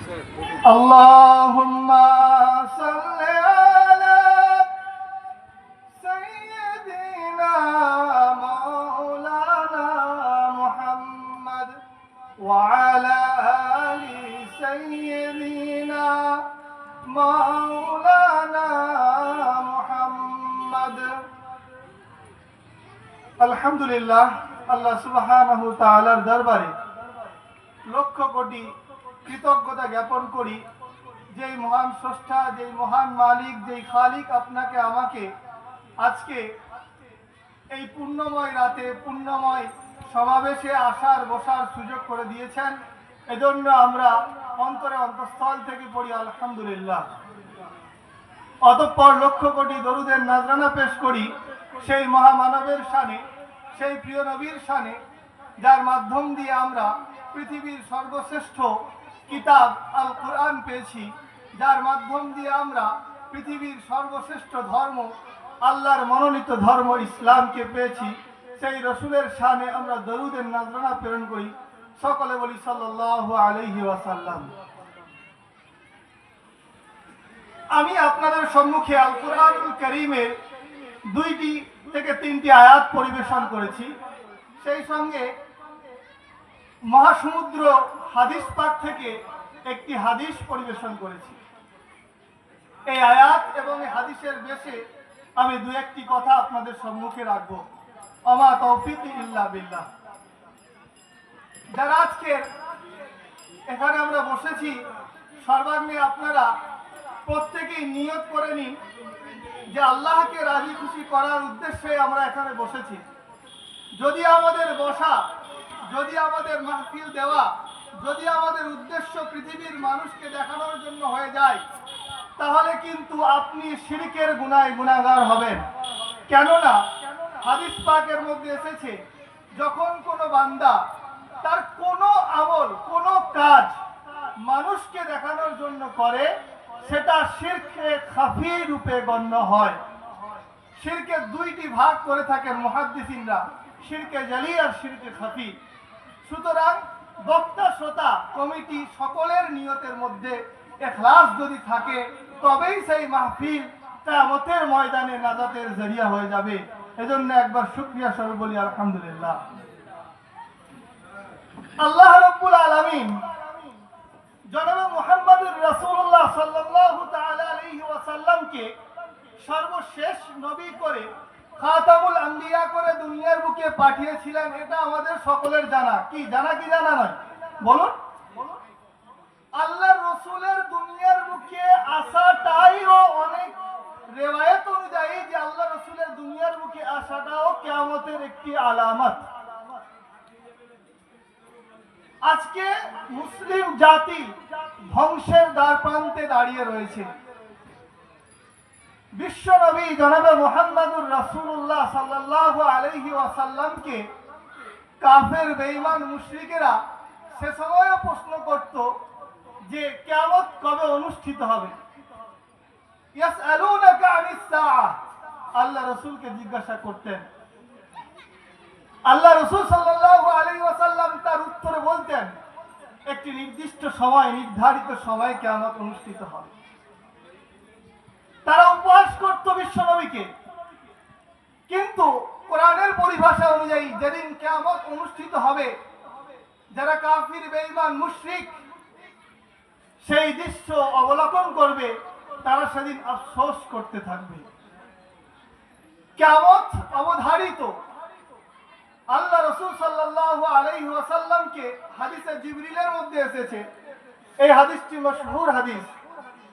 আল্লাহুম্মা সাল্লি আলা সাইয়্যিদিনা মাওলানা মুহাম্মদ ওয়া আলা আলি সাইয়্যিদিনা মাওলানা মুহাম্মদ। আলহামদুলিল্লাহ, আল্লাহ সুবহানাহু ওয়া তাআলার দরবারে লক্ষ কোটি কৃতজ্ঞতা জ্ঞাপন করি। যেই মহান স্রষ্টা, যেই মহান মালিক, যেই খালিক আপনাকে আমাকে আজকে এই পুণ্যময় রাতে পুণ্যময় সমাবেশে আসার বসার সুযোগ করে দিয়েছেন, এজন্য আমরা অন্তরে অন্তঃস্থল থেকে পড়ি আলহামদুলিল্লাহ। অতঃপর লক্ষ কোটি দরুদের নাজরানা পেশ করি সেই মহামানবের শানে, সেই প্রিয় নবীর শানে, যার মাধ্যম দিয়ে আমরা পৃথিবীর সর্বশ্রেষ্ঠ কিতাব আল কোরআন পেয়েছি, যার মাধ্যম দিয়ে আমরা পৃথিবীর সর্বশ্রেষ্ঠ ধর্ম, আল্লাহর মনোনীত ধর্ম ইসলামকে পেয়েছি। সেই রসুলের শানে আমরা দরুদের নাজরানা প্রেরণ করি। সকলে বলি সাল্লাল্লাহু আলাইহি ওয়াসাল্লাম। আমি আপনাদের সম্মুখে আল কোরআনুল কারীমের 2 থেকে 3টি আয়াত পরিবেশন করেছি। সেই সঙ্গে মহাসমুদ্র হাদিস পাঠ থেকে একটি হাদিস পরিবেশন করেছি। এই আয়াত এবং এই হাদিসের বেশে আমি 2-1টি কথা আপনাদের সম্মুখে রাখব। আমা তৌফিক ইল্লা বিল্লাহ। যারা আজকে এখানে আমরা বসেছি, সর্বাগ্রে আপনারা প্রত্যেকেই নিয়ত করে নিন যে আল্লাহকে রাজি খুশি করার উদ্দেশ্যে আমরা এখানে বসেছি। যদি আমাদের বসা, যদি আমাদের মাহফিল দেওয়া, যদি আমাদের উদ্দেশ্য পৃথিবীর মানুষকে দেখানোর জন্য হয়ে যায়, তাহলে কিন্তু আপনি শিরকের গুনায় গুনাহগার হবেন। কেননা হাদিস পাকের মধ্যে এসেছে, যখন কোনো বান্দা তার কোনো আমল, কোনো কাজ মানুষকে দেখানোর জন্য করে, সেটা শিরকে খাফি রূপে গণ্য হয়। শিরকে 2টি ভাগ করে থাকেন মুহাদ্দিসিনরা, শিরকে জালি আর শিরকে খাফি। সুতরাং বক্তা, শ্রোতা, কমিটি সকলের নিয়তের মধ্যে ইখলাস যদি থাকে, তবেই সেই মাহফিল কিয়ামতের ময়দানে নাজাতের জরিয়া হয়ে যাবে। এজন্য একবার শুকরিয়া স্বরূপ বলি আলহামদুলিল্লাহ। আল্লাহ রাব্বুল আলামিন জনাবে মুহাম্মদুর রাসূলুল্লাহ সাল্লাল্লাহু তাআলা আলাইহি ওয়াসাল্লামকে সর্বশেষ নবী করে, খাতামুল আম্বিয়া করে দুনিয়ার বুকে পাঠিয়েছিলেন। এটা আমাদের সকলের জানা। কি জানা কি জানা নয়? বলুন। আল্লাহর রাসূলের দুনিয়ার বুকে আসাটাইও অনেক রিওয়ায়াত অনুযায়ী যে আল্লাহর রাসূলের দুনিয়ার বুকে আসাটাও কিয়ামতের একটি আলামত। আজকে মুসলিম জাতি ধ্বংসের দ্বার প্রান্তে দাঁড়িয়ে রয়েছে। বিশ্ব নবী জনাবে মুহাম্মদুর রাসূলুল্লাহ সাল্লাল্লাহু আলাইহি ওয়াসাল্লামকে কাফের বেঈমান মুশরিকেরা সে সময়ও প্রশ্ন করত যে কিয়ামত কবে অনুষ্ঠিত হবে। ইয়াসআলুনাকা আনিস সাআহ, আল্লাহ রাসূলকে জিজ্ঞাসা করতেন। আল্লাহ রাসূল সাল্লাল্লাহু আলাইহি ওয়াসাল্লাম তার উত্তরে বলতেন, একটি নির্দিষ্ট সময়, নির্ধারিত সময়ে কিয়ামত অনুষ্ঠিত হবে। তারা উপহাস করত বিশ্ব নবীকে, কিন্তু কোরআনের পরিভাষা অনুযায়ী যেদিন কিয়ামত অনুষ্ঠিত হবে, যারা কাফির বেঈমান মুশরিক সেই দৃশ্য অবলোকন করবে, তারা সেদিন আফসোস করতে থাকবে। কিয়ামত অবধারিত। আল্লাহ রাসূল সাল্লাল্লাহু আলাইহি ওয়াসাল্লামকে হাদিসে জিবরিলের মধ্যে এসেছে। এই হাদিসটি মশহুর হাদিস,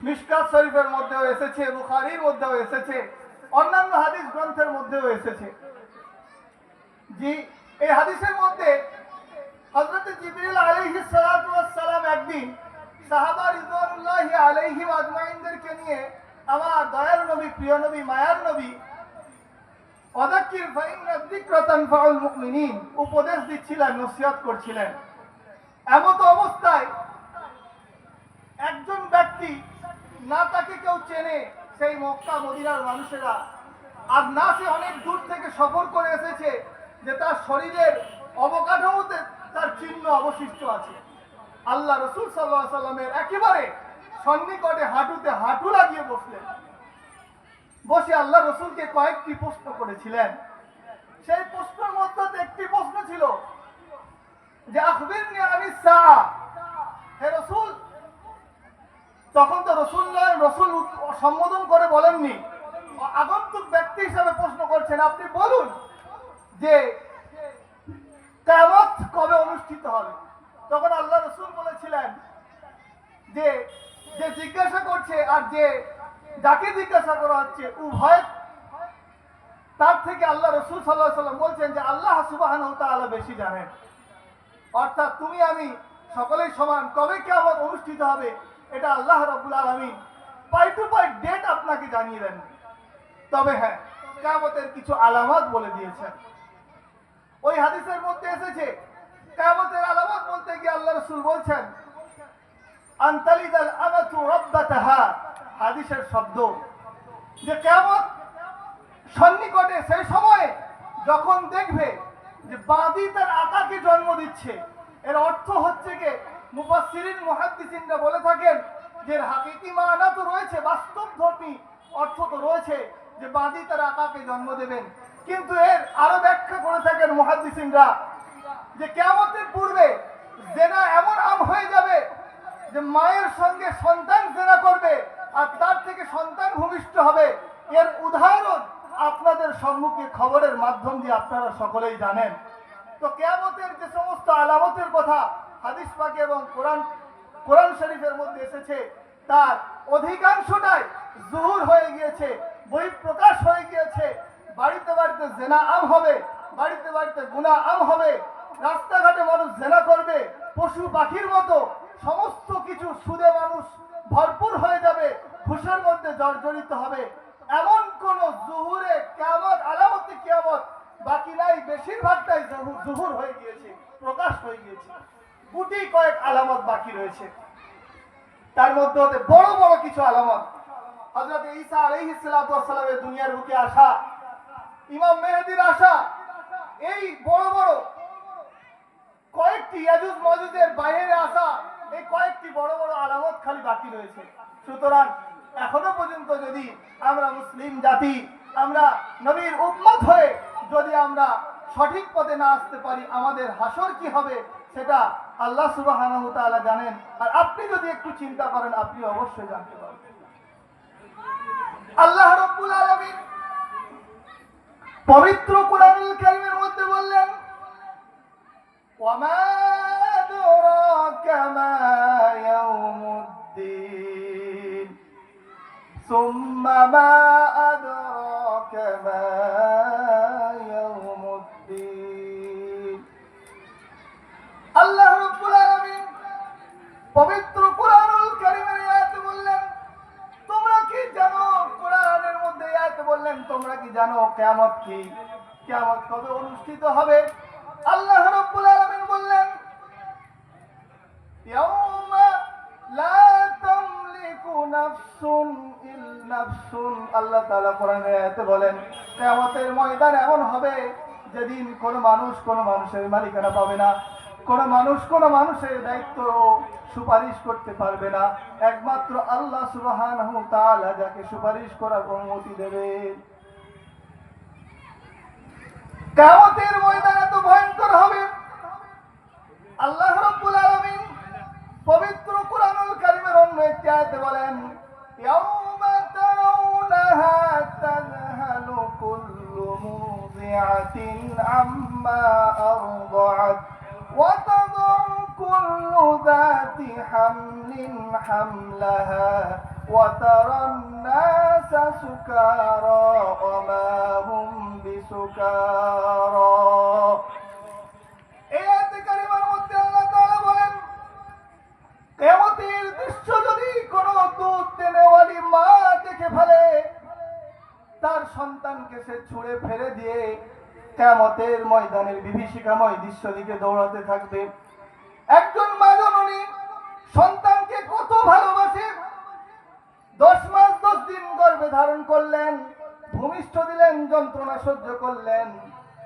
মিশকাত শরীফের মধ্যেও এসেছে, বুখারীর মধ্যেও এসেছে, অন্যান্য হাদিস গ্রন্থের মধ্যেও এসেছে। জি, এই হাদিসের মধ্যে হযরত জিবরিল আলাইহিস সালাতু ওয়াস সালাম একদিন সাহাবা রিদওয়ানুল্লাহি আলাইহিম আজমাইনদেরকে নিয়ে আমার দয়ার নবী, প্রিয় নবী, মায়ার নবী ওয়াযাক্কির ফাইন্না যিকরা তানফাউল মুমিনিন উপদেশ দিচ্ছিলেন, নসিহত করছিলেন। এমত অবস্থায় একজন ব্যক্তি, না তাকে কেউ চেনে, সেই মক্কা মদিনার মানুষেরা, আর না সে অনেক দূর থেকে সফর করে এসেছে যে তার শরীরের অবকাঠামোতে তার চিহ্ন অবশিষ্ট আছে। আল্লাহ রসুল সাল্লাল্লাহু আলাইহি সাল্লামের একেবারে সন্নিকটে হাঁটুতে হাঁটু লাগিয়ে বসলেন। বসে আল্লাহ রসুলকে কয়েকটি প্রশ্ন করেছিলেন। সেই প্রশ্নের মধ্যে একটি প্রশ্ন ছিল যে আখবিরনি আনিস সাআ, হে রসুল। তখন তো রসুল সম্বোধন করে বলেননি, আগন্তুক ব্যক্তি হিসেবে প্রশ্ন করছেন, আপনি বলুন যে কিয়ামত কবে অনুষ্ঠিত হবে। তখন আল্লাহ রসুল বলেছিলেন যে যে জিজ্ঞাসা করছে আর যাকে জিজ্ঞাসা করা হচ্ছে উভয়, তার থেকে আল্লাহ রসুল সাল্লাল্লাহু আলাইহি সাল্লাম বলছেন যে আল্লাহ সুবহানাহু ওয়া তাআলা বেশি জানেন। অর্থাৎ তুমি আমি সকলেই সমান, কবে কিয়ামত অনুষ্ঠিত হবে এটা আল্লাহ রাব্বুল আলামিন পাই টু পাই ডেট আপনাকে জানিয়ে দেন। তবে হ্যাঁ, কিয়ামতের কিছু আলামত বলে দিয়েছেন। ওই হাদিসের মধ্যে এসেছে কিয়ামতের আলামত বলতে গিয়ে আল্লাহ রাসূল বলছেন আনতালিদাল আমাতু রাব্বাতাহা, হাদিসের শব্দ যে কিয়ামত সন্নিকটে সেই সময়ে যখন দেখবে যে বাদী তার আকাকে জন্ম দিচ্ছে। এর অর্থ হচ্ছে যে মুফাসসিরিন মুহাদ্দিসিনরা বলে থাকেন যে হাকিকি মানা তো রয়েছে, বাস্তবধর্মী অর্থ তো রয়েছে যে বাদী তার আকাকে জন্ম দেবেন, কিন্তু এর আরো ব্যাখ্যা করে থাকেন মুহাদ্দিসিনরা যে কিয়ামতের পূর্বে জেনা এমন আম হয়ে যাবে যে মায়ের সঙ্গে সন্তান জেনা করবে আর তার থেকে সন্তান ভূমিষ্ঠ হবে। এর উদাহরণ আপনাদের সম্মুখে খবরের মাধ্যম দিয়ে আপনারা সকলেই জানেন। তো কিয়ামতের যে সমস্ত আলামতের কথা হাদিস পাকে এবং কোরআন শরীফের মধ্যে এসেছে তার অধিকাংশটাই জুহুর হয়ে গিয়েছে, বহিঃপ্রকাশ হয়ে গিয়েছে। বাড়িতে বাড়িতে জেনা আম হবে, বাড়িতে বাড়িতে গুনাহ আম হবে, রাস্তাঘাটে মানুষ জেনা করবে, পশু পাখির মতো সমস্ত কিছু সুদে মানুষ ভরপুর হয়ে যাবে, ঘুষের মধ্যে জর্জরিত হবে। এমন কোন জুহুরে কিয়ামত আলামতে কিয়ামত বাকি নাই, বেশিরভাগটাই জুহুর হয়ে গিয়েছে, প্রকাশ হয়ে গিয়েছে। গুটি কয়েক আলামত বাকি রয়েছে। তার মধ্যে হতে বড় বড় কিছু আলামত হযরত ঈসা আলাইহিস সালাতু ওয়াস সালামের দুনিয়ার বুকে আসা, ইমাম মেহেদীর আসা, এই বড় বড় কয়েকটি ইয়াজুজ মাজুজের বাইরে আসা, এই কয়েকটি বড় বড় আলামত খালি বাকি রয়েছে। সুতরাং এখনো পর্যন্ত যদি আমরা মুসলিম জাতি, আমরা নবীর উম্মত হয়ে যদি আমরা সঠিক পথে না আসতে পারি, আমাদের হাসর কি হবে সেটা আল্লাহ সুবহানাহু ওয়া তাআলা জানেন। আর আপনি যদি একটু চিন্তা করেন আপনি অবশ্যই জানতে পারবেন। আল্লাহ রাব্বুল আলামিন পবিত্র কোরআনুল কারীমের মধ্যে বললেন ওয়ামা আদরাকা মা ইয়াউমুদ্দিন সুম্মা মা আদরাকা মা ইয়াউমুদ্দিন। আল্লাহ রাব্বুল আলামিন পবিত্র কোরআনুল কারীমের আয়াতে বললেন তোমরা কি জানো, কোরআনের মধ্যে আয়াতে বললেন তোমরা কি জানো কিয়ামত কি, কিয়ামত কবে অনুষ্ঠিত হবে। আল্লাহ রাব্বুল আলামিন বললেন ইয়াউমা লা তামলিকু নাফসুন ইল্লা নাফসুন। আল্লাহ তাআলা কোরআনে আয়াতে বলেন কিয়ামতের ময়দান এমন হবে যেদিন কোন মানুষ কোন মানুষের মালিকানা পাবে না, কোন মানুষ কোন মানুষের দায়িত্ব সুপারিশ করতে পারবে না, একমাত্র আল্লাহ সুবহানাহু ওয়া তাআলা যাকে সুপারিশ করার অনুমতি দেবেন। কিয়ামতের ময়দান এত ভয়ঙ্কর হবে। আল্লাহ রাব্বুল আলামিন পবিত্র কোরআনুল কারীমের অন্য একটি আয়াতে বলেন ইয়াউমা তারাউনাহা তাযহালু কুল্লু মুযিআতিন আম্মা আরদাআত ওয়া তাযউ কুল্লু যাতি হামলিন হামলাহা ওয়া তারান নাসা সুকারা ওয়া মা হুম বিসুকারা। এই আয়াতে কারিমার মধ্যে আল্লাহ তাআলা বলেন কিয়ামতের দৃশ্য যদি কোন দুধ দেনেওয়ালি মা দেখে ফেলে, তার সন্তানকে সে ছুঁড়ে ফেলে দিয়ে কিয়ামতের ময়দানের বিভীষিকাময় দৃশ্য দিকে দৌড়াতে থাকবে। একজন মা জননী সন্তানকে কত ভালোবাসে, 10 মাস 10 দিন গর্ভে ধারণ করলেন, ভূমিষ্ঠ দিলেন, যন্ত্রণা সহ্য করলেন।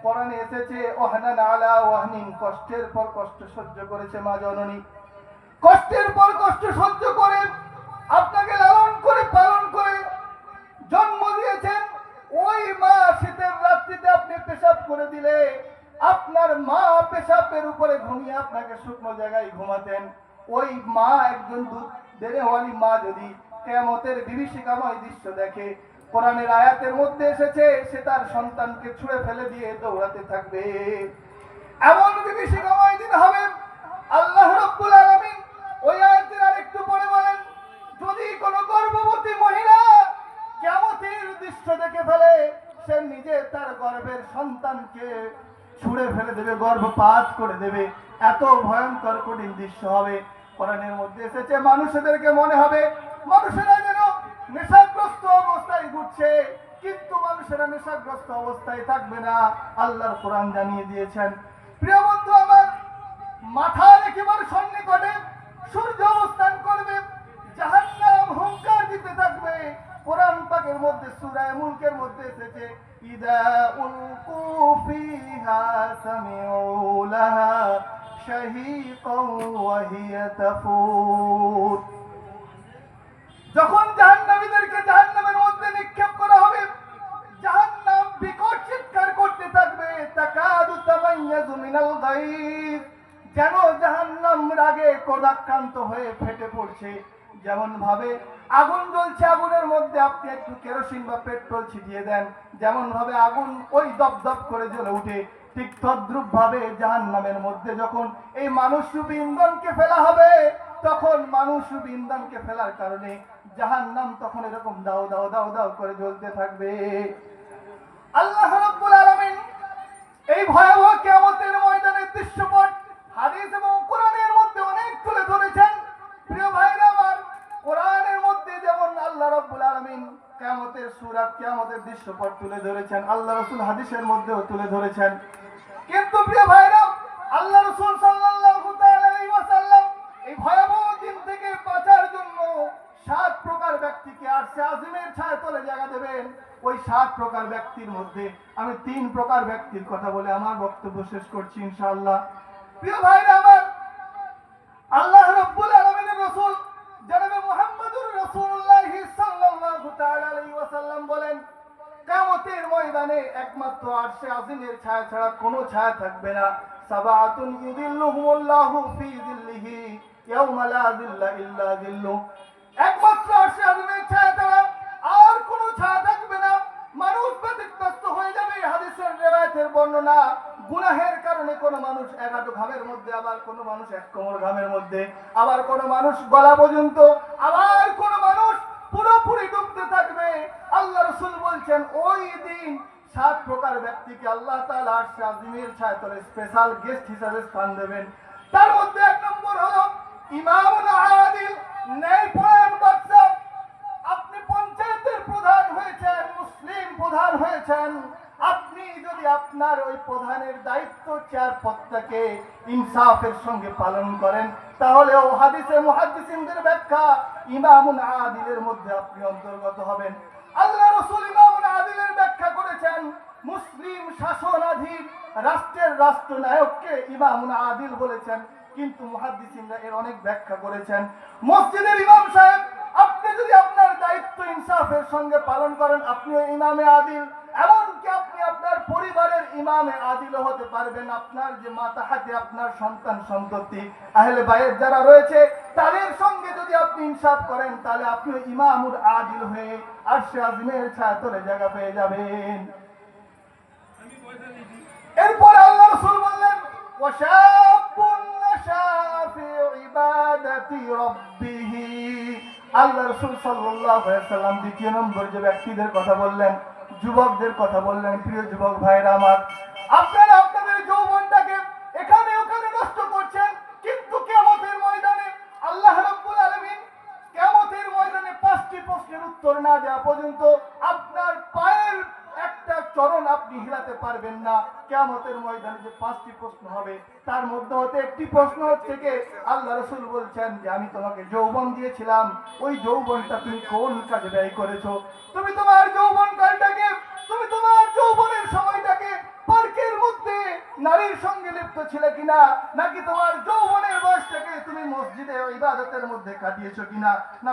কোরআনে এসেছে ওয়াহনান আলা ওয়াহনিন, কষ্টের পর কষ্ট সহ্য করেছে মা জননী। কষ্টের পর কষ্ট সহ্য করে আপনাকে লালন করে পালন করে জন্ম দিয়েছেন। ওই মা শীতের রাত্রিতে আপনি পেশাব করে দিলে আপনার মা পেশাবের উপরে ঘুমিয়ে আপনাকে শুকনো জায়গায় ঘুমাতেন। ওই মা একজন দুধ দেনেওয়ালি মা যদি কিয়ামতের বিভীষিকাময় দৃশ্য দেখে, কোরআনের আয়াতের মধ্যে এসেছে সে তার সন্তানকে ছুঁড়ে ফেলে দিয়ে দৌড়াতে থাকবে। এমন বিভীষিকাময় দিন হবে। আল্লাহ রাব্বুল আলামিন ওই আয়াতের আরেকটু পরে বলেন, যদি কোনো গর্ভবতী মহিলা কিয়ামতের দৃশ্য দেখে ফেলে, সে নিজে তার গর্ভের সন্তানকে ছুঁড়ে ফেলে দেবে, গর্ভপাত করে দেবে। এত ভয়ঙ্কর কঠিন দৃশ্য হবে। কোরআনের মধ্যে এসেছে মানুষদেরকে মনে হবে মানুষেরা যেন নেশাগ্রস্ত অবস্থায় ঘুরছে, কিন্তু মানুষেরা নেশাগ্রস্ত অবস্থায় থাকবে না। আল্লাহর কোরআন জানিয়ে দিয়েছেন। প্রিয় বন্ধু আমার, মাথার একেবারে সন্নিকটে সূর্য অবস্থান করবে, জাহান্নাম হুঙ্কার দিতে থাকবে। কোরআন পাকের মধ্যে সূরা মুলকের মধ্যে এসেছে, ইদা উলকু ফিহা সামিউ লাহা শাহীকান ওয়া হিয়া তাফুর। যখন জাহান্নামীদেরকে জাহান্নামের মধ্যে নিক্ষেপ করা হবে, জাহান্নাম বিকট চিৎকার করতে থাকবে, তাকাদু তামাইয়াজু মিনাল গায়ব, যেন জাহান্নাম রাগে ক্রোধাক্রান্ত হয়ে ফেটে পড়ছে। যেমন ভাবে আগুন জ্বলছে, আগুনের মধ্যে আপনি একটু কেরোসিন বা পেট্রোল ছিটিয়ে দেন, যেমন ভাবে আগুন ওই দপদপ করে জ্বলে উঠে, ঠিক তদ্রূপ ভাবে জাহান্নামের মধ্যে যখন এই মানুষরূপী ইন্ধনকে ফেলা হবে, তখন মানুষরূপী ইন্ধনকে ফেলার কারণে জাহান্নাম তখন এরকম দাও দাও দাও দাও করে জ্বলতে থাকবে। আল্লাহ রাব্বুল আলামিন এই ভয়াবহ কিয়ামতের ময়দানের দৃশ্যপট হাদিস এবং কোরআনের মধ্যে অনেক তুলে ধরেছেন। প্রিয় ভাইরা আমার, কোরআনের মধ্যে যেমন আল্লাহ রাব্বুল আলামিন কিয়ামতের সূরা কিয়ামতের দৃশ্যপট তুলে ধরেছেন, আল্লাহ রাসূল হাদিসের মধ্যেও তুলে ধরেছেন। কিন্তু প্রিয় ভাইরা, আল্লাহ রাসূল সাল্লাল্লাহু তাআলা আলাইহি ওয়াসাল্লাম এই ভয়াবহ দিন থেকে বাঁচার জন্য 7 প্রকার ব্যক্তিকে আরশে আজিমের ছায়ার তলে জায়গা দেবেন। ওই 7 প্রকার ব্যক্তির মধ্যে আমি 3 প্রকার ব্যক্তির কথা বলে আমার বক্তব্য শেষ করছি ইনশাআল্লাহ। প্রিয় ভাইরা আমার, আল্লাহ রাব্বুল আলামিনের রাসূল জনাবে মুহাম্মদুর রাসূলুল্লাহ সাল্লাল্লাহু তাআলা আলাইহি ওয়াসাল্লাম বলেন, কিয়ামতের ময়দানে একমাত্র আরশে আজিমের ছায়া ছাড়া কোনো ছায়া থাকবে না। সাবাতুন ইউদিল্লুহুমুল্লাহু ফি যিল্লিহি ইয়াওমা লা যিল্লা ইল্লা যিল্লু। একমাত্র আরশে আজিমের ছায়া ছাড়া আর কোনো ছায়া থাকবে না। মানুষ ব্যতিব্যস্ত হয়ে যাবে। হাদিসের রিওয়ায়াতের বর্ণনা, গুনাহের কারণে কোন মানুষ 1 হাঁটু ঘামের মধ্যে, আবার কোন মানুষ 1 কোমর ঘামের মধ্যে, আবার কোন মানুষ গলা পর্যন্ত, আবার কোন মানুষ পুরোপুরি ডুবতে থাকবে। আল্লাহ রাসূল বলছেন ওই দিন 7 প্রকার ব্যক্তিকে আল্লাহ তাআলা আরশে আজিমের ছায়াতলে স্পেশাল গেস্ট হিসেবে স্থান দেবেন। তার মধ্যে 1 নম্বর হলো ইমামুন আদিল, ন্যায়পরায়ণ বাদশা। আপনি পঞ্চায়েতের প্রধান হয়েছেন, মুসলিম প্রধান হয়েছেন, আপনি যদি আপনার ওই প্রধানের দায়িত্ব চেয়ার পদটাকে ইনসাফের সঙ্গে পালন করেন, তাহলে ও হাদিসে মুহাদ্দিসিনদের ব্যাখ্যা ইমামুন আদিলের মধ্যে আপনি অন্তর্গত হবেন। আল্লাহ রাসূল ইমামুন আদিলের ব্যাখ্যা করেছেন, মুসলিম শাসনাধীন রাষ্ট্রের রাষ্ট্রনায়ককে ইমামুন আদিল বলেছেন, কিন্তু মুহাদ্দিসিনরা এর অনেক ব্যাখ্যা করেছেন। মসজিদের ইমাম সাহেব, আপনি যদি আপনার দায়িত্ব ইনসাফের সঙ্গে পালন করেন, আপনিও ইমামে আদিল। এমনকি আপনি আপনার পরিবারের ইমামে আদিলও হতে পারবেন। আপনার যে মাতাহাতে আপনার সন্তান সন্ততি আহলে বাইত যারা রয়েছে, তাদের সঙ্গে যদি আপনি ইনসাফ করেন, তাহলে আপনিও ইমামুল আদিল হয়ে আরশে আজিমের ছায়াতলে জায়গা পেয়ে যাবেন। এরপর আল্লাহ রাসূল বললেন, ওয়াশাবুন নাশা ফি ইবাদাতি রাব্বিহি। আল্লাহ রাসূল সাল্লাল্লাহু আলাইহি ওয়াসাল্লাম 2 নম্বর যে ব্যক্তিদের কথা বললেন, যুবকদের কথা বললেন। প্রিয় যুবক ভাইরা আমার, আপনারা আপনাদের যৌবনটাকে এখানে ওখানে নষ্ট করছেন, কিন্তু কিয়ামতের ময়দানে আল্লাহ রাব্বুল আলামিন কিয়ামতের ময়দানে 5টি প্রশ্নের উত্তর না দেওয়া পর্যন্ত আপনার পায়ের একটা চরণ আপনি হিলাতে পারবেন না। কিয়ামতের ময়দানে যে 5টি প্রশ্ন হবে, তার মধ্যে হতে একটি প্রশ্ন হচ্ছে যে আল্লাহ রাসূল বলছেন যে আমি তোমাকে যৌবন দিয়েছিলাম, ওই যৌবনটা তুমি কোন কাজে ব্যয় করেছো? তুমি তোমার যৌবন কালটাকে, তুমি তোমার যৌবনের সময়টাকে পার্কের মধ্যে নারীর সঙ্গে লিপ্ত ছিলে কিনা, নাকি তোমার যৌবনের বয়স থেকে তুমি মসজিদে ইবাদতের মধ্যে কাটিয়েছো কিনা, না